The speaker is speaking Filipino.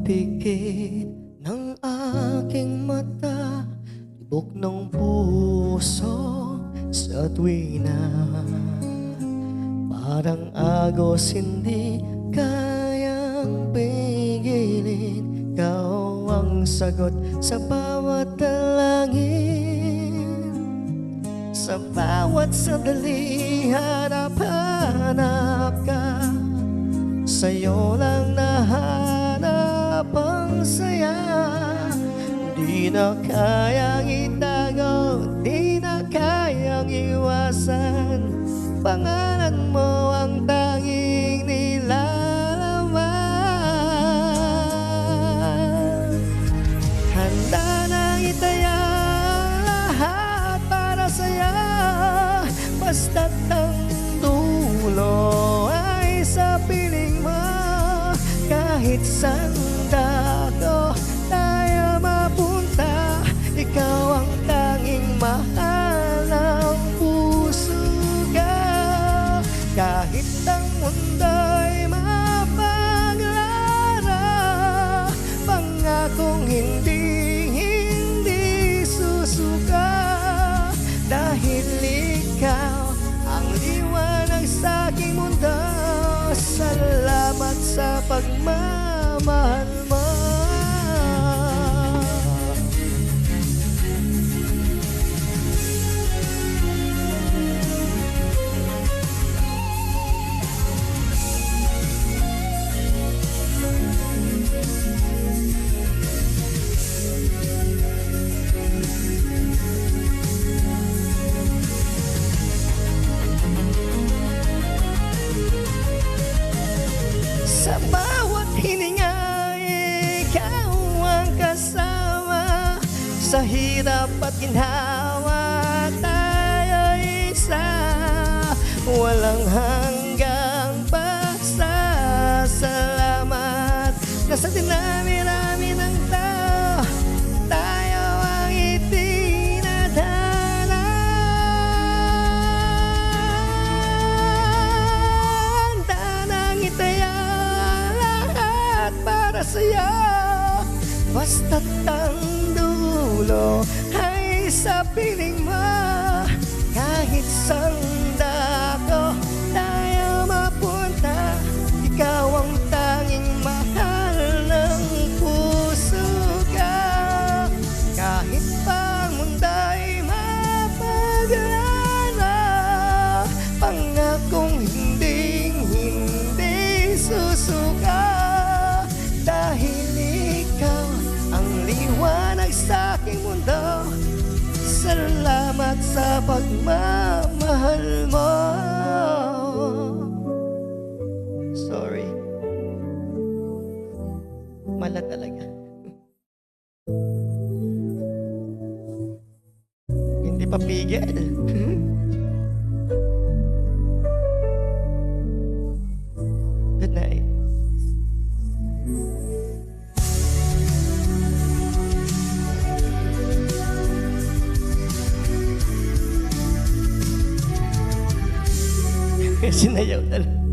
pikit ng aking mata, tibok ng puso sa tuwina. Parang agos hindi kayang pigilin, ikaw ang sagot sa bawat dalangin. Sa bawat sandali hanap-hanap ka, sa'yo lang nahanap ang saya. Di na kayang itago, di na kayang iwasan, pangalan mo ang tanging nilalaman. Handa nang itaya lahat para sa'yo, basta't ang dulo ay sa piling mo. Kahit saan dako tayo mapunta, ikaw ang tanging mahal ng puso ka. Kahit ang mundo'y mapaglara, pangakong hindi susuka. Dahil ikaw ang liwanag sa aking mundo, salamat sa pagmamahal mo. Sa bawat hininga, ikaw ang kasama. Sa hirap at ginhawa, tayo'y isa. Walang hanggang pasasalamat na sa dinami-rami ng tao, tayo ang itinadhana. Handa nang itaya lahat para sa'yo, basta't ang dulo ay sa piling mo. Kahit saan dako tayo mapunta, ikaw ang tanging mahal ng puso ka. Kahit pa ang mundo'y mapaglara, pangakong hindi susuka. Dahil ikaw ang liwanag sa aking mundo, salamat sa pagmamahal mo. Sorry, mala talaga. Hindi pa pigil. Good night. Sinayaw talaga.